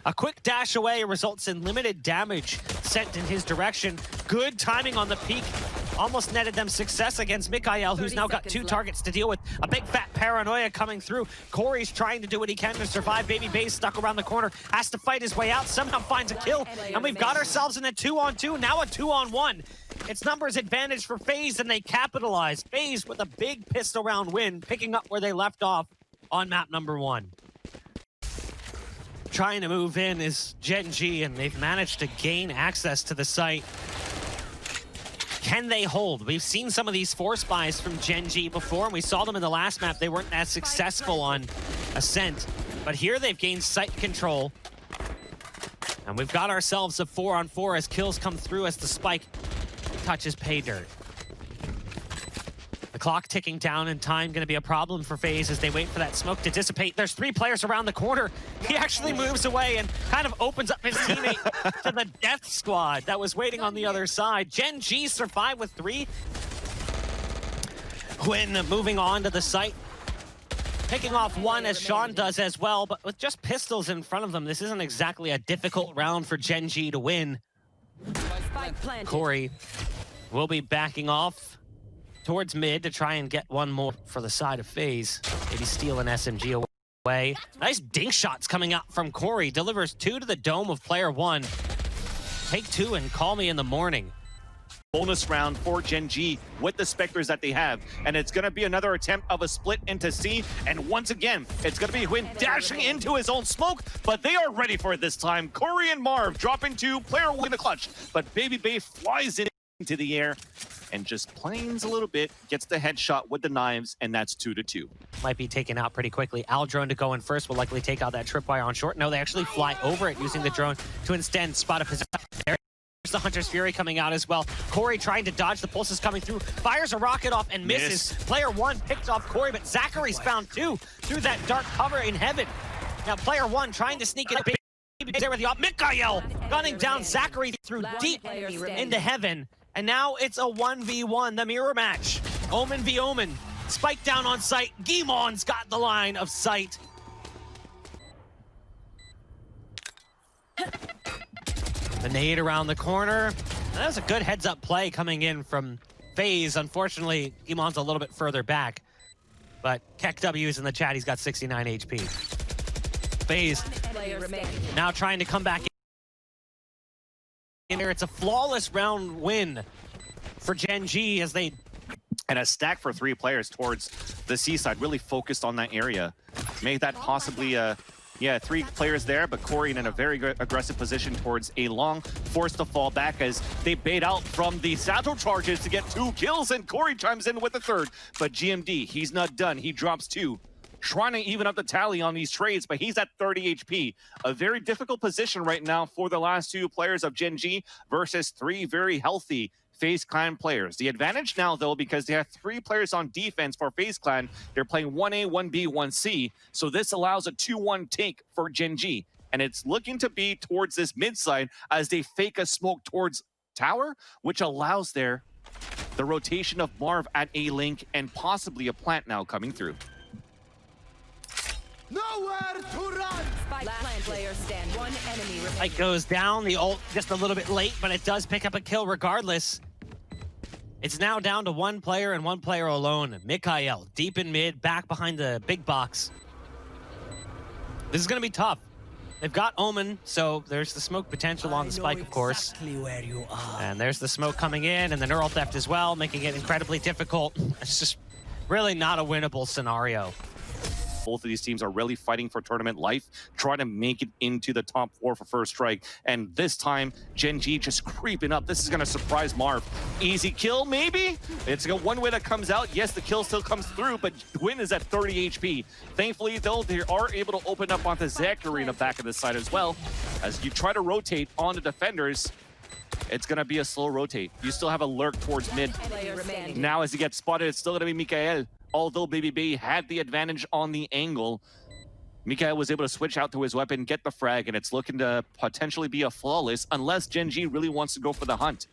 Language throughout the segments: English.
A quick dash away results in limited damage sent in his direction. Good timing on the peak. Almost netted them success against MkaeL, who's now got 2 targets to deal with. A big fat paranoia coming through. Corey's trying to do what he can to survive. Babybay's stuck around the corner, has to fight his way out, somehow finds a kill. And we've got ourselves in a 2-on-2, now a 2-on-1. It's numbers advantage for FaZe, and they capitalize. FaZe with a big pistol round win, picking up where they left off on map number 1. Trying to move in is GenG, and they've managed to gain access to the site. Can they hold? We've seen some of these force buys from GenG before, and we saw them in the last map. They weren't as successful on Ascent, but here they've gained site control. And we've got ourselves a 4-on-4 as kills come through as the spike touches pay dirt. The clock ticking down and time going to be a problem for FaZe as they wait for that smoke to dissipate. There's 3 players around the corner. He actually moves away and kind of opens up his teammate to the death squad that was waiting on the other side. GenG survived with 3. Huynh moving on to the site. Picking off 1 as Shawn does as well, but with just pistols in front of them, this isn't exactly a difficult round for GenG to win. Corey will be backing off towards mid to try and get one more for the side of FaZe. Maybe steal an SMG away. Nice dink shots coming out from Corey. Delivers 2 to the dome of player 1. Take 2 and call me in the morning. Bonus round for GenG with the Spectres that they have. And it's going to be another attempt of a split into C. And once again, it's going to be Huynh dashing into his own smoke, but they are ready for it this time. Corey and Marv drop into player 1 in the clutch, but Babybay flies into the air and just planes a little bit, gets the headshot with the knives, and that's 2-2. Might be taken out pretty quickly. Drone to go in first will likely take out that tripwire on short. No, they actually fly over it using the drone to instead spot a position. There's the Hunter's Fury coming out as well. Corey trying to dodge the pulses coming through. Fires a rocket off and misses. Player 1 picked off Corey, but ZachaREEE's found 2 through that dark cover in heaven. Now player 1 trying to sneak in. There with the MkaeL gunning down ZachaREEE through deep into heaven. And now it's a 1v1, the mirror match. Omen v Omen. Spike down on site. Gimon's got the line of sight. The nade around the corner. That was a good heads-up play coming in from FaZe. Unfortunately, Gimon's a little bit further back. But KeckW is in the chat. He's got 69 HP. FaZe now trying to come back in here. It's a flawless round win for GenG as they... And a stack for 3 players towards the seaside, really focused on that area. Made that possibly, 3 players there, but Corey in a very good aggressive position towards a long, forced to fall back as they bait out from the satchel charges to get 2 kills, and Corey chimes in with the 3rd. But GMD, he's not done. He drops 2. Trying to even up the tally on these trades, but he's at 30 HP. A very difficult position right now for the last 2 players of GenG versus 3 very healthy FaZe Clan players. The advantage now, though, because they have 3 players on defense for FaZe Clan, they're playing 1A, 1B, 1C, so this allows a 2-1 take for GenG. And it's looking to be towards this mid side as they fake a smoke towards tower, which allows the rotation of Marv at A link and possibly a plant now coming through. Nowhere to run! Last player stand. 1 enemy remaining. Light goes down, the ult just a little bit late, but it does pick up a kill regardless. It's now down to 1 player and 1 player alone. MkaeL, deep in mid, back behind the big box. This is going to be tough. They've got Omen, so there's the smoke potential on the spike, of course. Exactly where you are. And there's the smoke coming in, and the neural theft as well, making it incredibly difficult. It's just really not a winnable scenario. Both of these teams are really fighting for tournament life, trying to make it into the top 4 for first strike. And this time, GenG just creeping up. This is going to surprise Marv. Easy kill, maybe? It's one way that comes out. Yes, the kill still comes through, but Huynh is at 30 HP. Thankfully, though, they are able to open up onto ZachaREEE in the back of the side as well. As you try to rotate on the defenders, it's going to be a slow rotate. You still have a lurk towards mid. Now, as he gets spotted, it's still going to be MkaeL. Although Babybay had the advantage on the angle. MkaeL was able to switch out to his weapon, get the frag, and it's looking to potentially be a flawless unless GenG really wants to go for the hunt.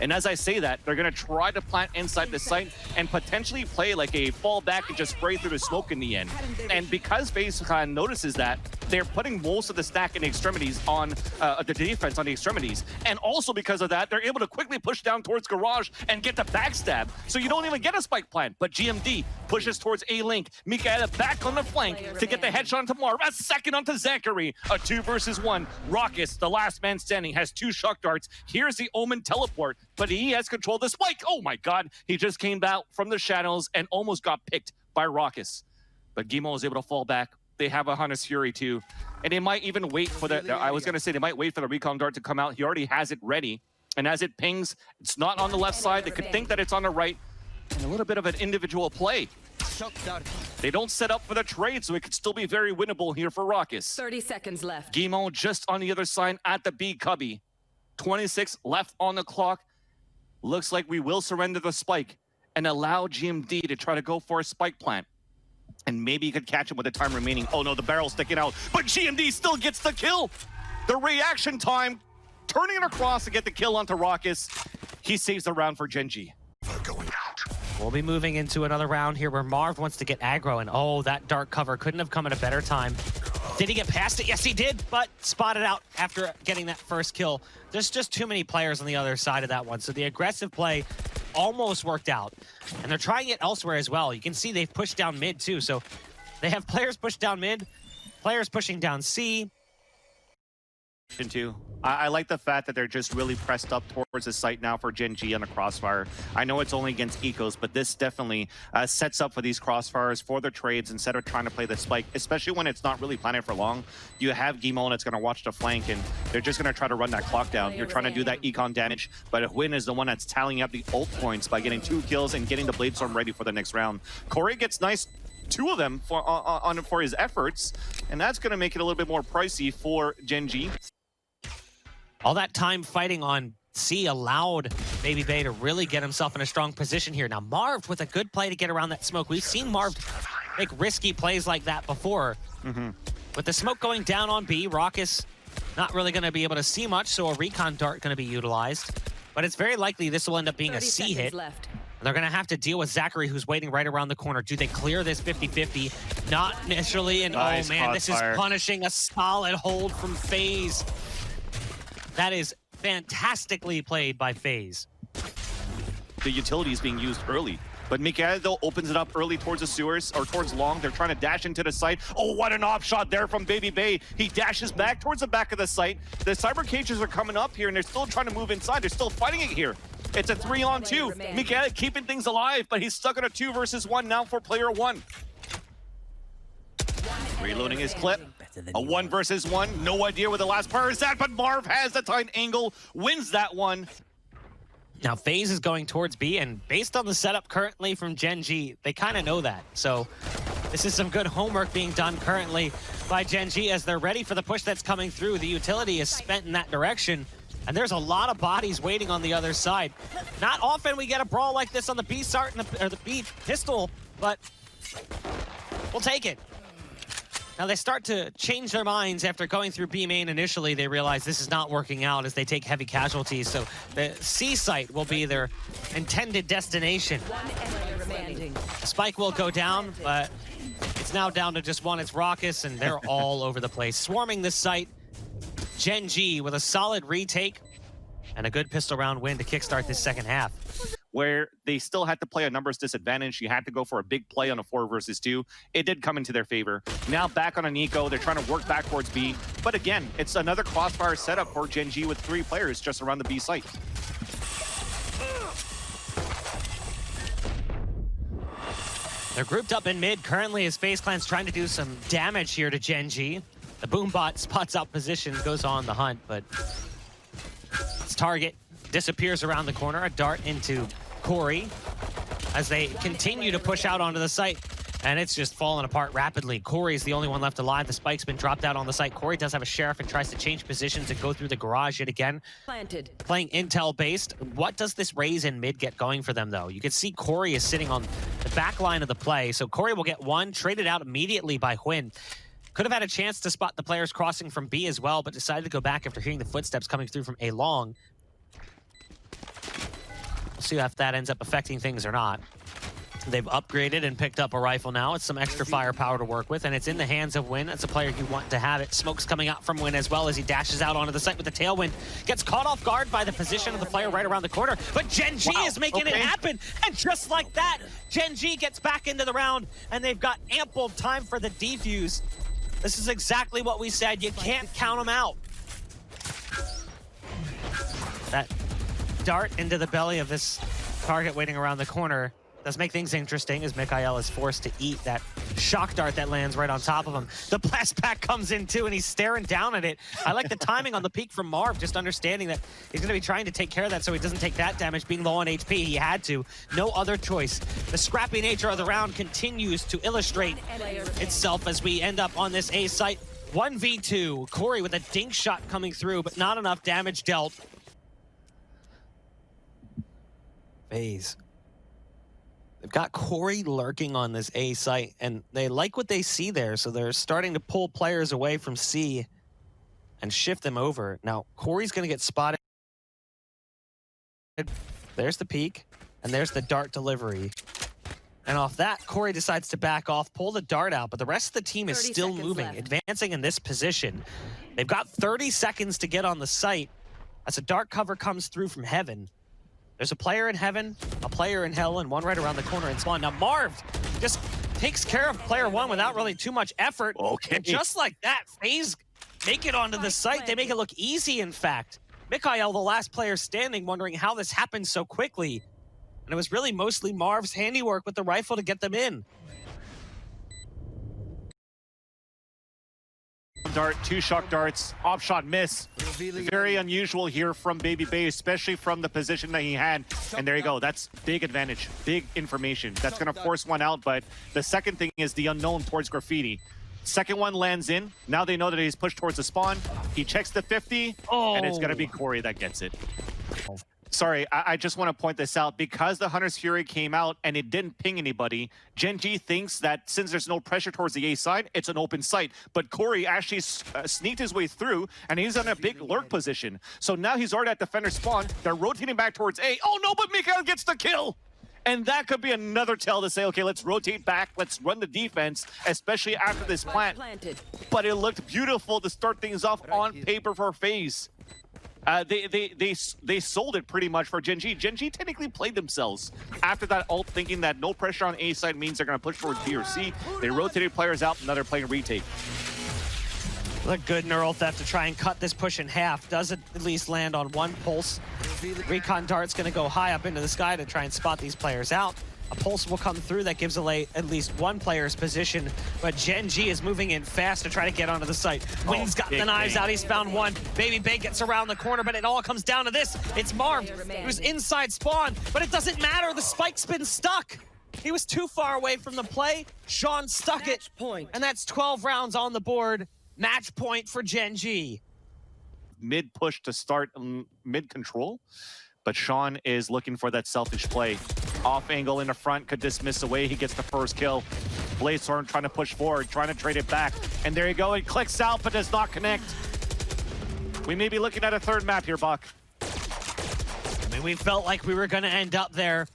And as I say that, they're going to try to plant inside the site and potentially play like a fall back and just spray through the smoke in the end. And because FaZe notices that, they're putting most of the stack in the extremities on the defense on the extremities. And also because of that, they're able to quickly push down towards Garage and get the backstab. So you don't even get a spike plant. But GMD pushes towards A-Link. MkaeL back on the flank to get the headshot to Marv. A second onto ZachaREEE. A 2 versus 1. Rawkus, the last man standing, has 2 shock darts. Here's the Omen teleport, but he has control of the spike. Oh my god, he just came out from the shadows and almost got picked by Rawkus. But Gimo was able to fall back. They have a Hunter's Fury too. And they might even wait for the, I was gonna say they might wait for the recon dart to come out. He already has it ready. And as it pings, it's not on the left side. They could think that it's on the right. And a little bit of an individual play. They don't set up for the trade, so it could still be very winnable here for Rawkus. 30 seconds left. Gimo just on the other side at the B cubby. 26 left on the clock. Looks like we will surrender the spike and allow GMD to try to go for a spike plant. And maybe you could catch him with the time remaining. Oh no, the barrel's sticking out, but GMD still gets the kill. The reaction time, turning it across to get the kill onto Rawkus. He saves the round for GenG. We'll be moving into another round here where Marv wants to get aggro, and oh, that dark cover couldn't have come at a better time. Did he get past it? Yes, he did, but spotted out after getting that first kill. There's just too many players on the other side of that one, so the aggressive play almost worked out. And they're trying it elsewhere as well. You can see they've pushed down mid too, so they have players pushed down mid, players pushing down C. Too. I like the fact that they're just really pressed up towards the site now for GenG on the crossfire. I know it's only against ecos, but this definitely sets up for these crossfires for the trades instead of trying to play the spike, especially when it's not really planning for long. You have Gimo that's going to watch the flank, and they're just going to try to run that clock down. You're trying to do that econ damage, but Huynh is the one that's tallying up the ult points by getting 2 kills and getting the Bladestorm ready for the next round. Corey gets nice 2 of them for his efforts, and that's going to make it a little bit more pricey for GenG. All that time fighting on C allowed Babybay to really get himself in a strong position here. Now, Marved with a good play to get around that smoke. We've seen Marved make risky plays like that before. With the smoke going down on B, Rawkus not really going to be able to see much, so a recon dart going to be utilized. But it's very likely this will end up being a C hit. They're going to have to deal with ZachaREEE, who's waiting right around the corner. Do they clear this 50-50? Not initially, and nice, oh man, this is punishing a solid hold from FaZe. That is fantastically played by FaZe. The utility is being used early, but MkaeL though opens it up early towards the sewers or towards long. They're trying to dash into the site. Oh, what an off shot there from Babybay. He dashes back towards the back of the site. The cyber cages are coming up here, and they're still trying to move inside. They're still fighting it here. It's a 3-on-2. MkaeL keeping things alive, but he's stuck on a 2 versus 1 now for player 1. Reloading his clip. A 1 versus 1. No idea where the last player is at, but Marv has the tight angle, wins that one. Now, FaZe is going towards B, and based on the setup currently from GenG, they kind of know that. So this is some good homework being done currently by GenG as they're ready for the push that's coming through. The utility is spent in that direction, and there's a lot of bodies waiting on the other side. Not often we get a brawl like this on the B start and the B pistol, but we'll take it. Now they start to change their minds after going through B main initially. They realize this is not working out as they take heavy casualties. So the C site will be their intended destination. The spike will go down, but it's now down to just 1. It's Rawkus, and they're all over the place. Swarming this site. GenG with a solid retake and a good pistol round win to kickstart this second half. Where they still had to play a numbers disadvantage. You had to go for a big play on a 4 versus 2. It did come into their favor. Now back on an eco, they're trying to work back towards B. But again, it's another crossfire setup for GenG with 3 players just around the B site. They're grouped up in mid currently as FaZe Clan's trying to do some damage here to GenG. The Boombot spots out position, goes on the hunt, but its target disappears around the corner. A dart into Corey as they continue to push out onto the site, and it's just falling apart rapidly. Corey's the only one left alive. The spike's been dropped out on the site. Corey does have a sheriff and tries to change positions and go through the garage yet again. Planted. Playing intel based. What does this raise in mid get going for them though? You can see Corey is sitting on the back line of the play, so Corey will get 1 traded out immediately by Huynh. Could have had a chance to spot the players crossing from B as well, but decided to go back after hearing the footsteps coming through from A long. We'll see if that ends up affecting things or not. They've upgraded and picked up a rifle now. It's some extra firepower to work with, and it's in the hands of Huynh. That's a player you want to have it. Smoke's coming out from Huynh as well as he dashes out onto the site with the tailwind. Gets caught off guard by the position of the player right around the corner, but GenG is making it happen. And just like that, GenG gets back into the round, and they've got ample time for the defuse. This is exactly what we said. You can't count them out. That dart into the belly of this target waiting around the corner does make things interesting as MkaeL is forced to eat that shock dart that lands right on top of him. The blast pack comes in too, and he's staring down at it. I like the timing on the peak from Marved, just understanding that he's going to be trying to take care of that so he doesn't take that damage. Being low on HP, he had to. No other choice. The scrappy nature of the round continues to illustrate itself as we end up on this A site. 1v2. Corey with a dink shot coming through, but not enough damage dealt. FaZe. They've got Corey lurking on this A site, and they like what they see there, so they're starting to pull players away from C and shift them over. Now, Corey's going to get spotted. There's the peek, and there's the dart delivery. And off that, Corey decides to back off, pull the dart out, but the rest of the team is still moving, advancing in this position. They've got 30 seconds to get on the site as a dart cover comes through from heaven. There's a player in heaven, a player in hell, and one right around the corner in spawn. Now Marved just takes care of player one without really too much effort. Okay. And just like that, FaZe make it onto the site. They make it look easy, in fact. MkaeL, the last player standing, wondering how this happened so quickly. And it was really mostly Marv's handiwork with the rifle to get them in. Dart, 2 shock darts, off shot miss. Very unusual here from Babybay, especially from the position that he had. And there you go, that's big advantage, big information. That's gonna force one out, but the second thing is the unknown towards Graffiti. Second one lands in, now they know that he's pushed towards the spawn. He checks the 50, and it's gonna be Corey that gets it. Sorry, I just want to point this out. Because the Hunter's Fury came out and it didn't ping anybody, GenG thinks that since there's no pressure towards the A side, it's an open site. But Corey actually sneaked his way through, and he's in a big lurk position. So now he's already at defender spawn. They're rotating back towards A. Oh no, but MkaeL gets the kill! And that could be another tell to say, okay, let's rotate back, let's run the defense, especially after this plant. But it looked beautiful to start things off on paper for FaZe. They sold it pretty much for GenG. GenG technically played themselves after that ult, thinking that no pressure on A side means they're going to push towards B or C. They rotated players out, now they're playing retake. A good neural theft to try and cut this push in half. Does at least land on one pulse. Recon dart's going to go high up into the sky to try and spot these players out. A pulse will come through that gives away at least one player's position, but GenG is moving in fast to try to get onto the site. Huynh got the knives out, he's found one. Babybay gets around the corner, but it all comes down to this. It's Marved, who's inside spawn, but it doesn't matter, the spike's been stuck. He was too far away from the play. Shawn stuck it, and that's 12 rounds on the board. Match point for GenG. Mid push to start mid control, but Shawn is looking for that selfish play. Off angle in the front, could dismiss away. He gets the first kill. Blazestorm trying to push forward, trying to trade it back. And there you go, it clicks out but does not connect. We may be looking at a third map here, Buck. I mean, we felt like we were going to end up there.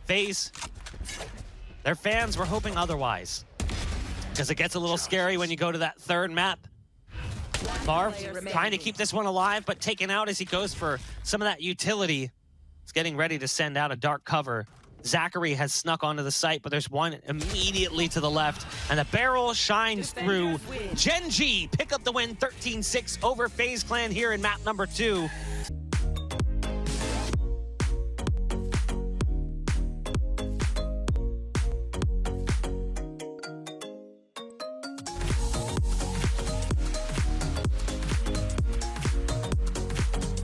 FaZe, their fans were hoping otherwise. Because it gets a little scary when you go to that third map. Marv trying to keep this one alive, but taken out as he goes for some of that utility. He's getting ready to send out a dark cover. ZachaREEE has snuck onto the site, but there's one immediately to the left, and the barrel shines through. GenG pick up the win 13-6 over FaZe Clan here in map number 2.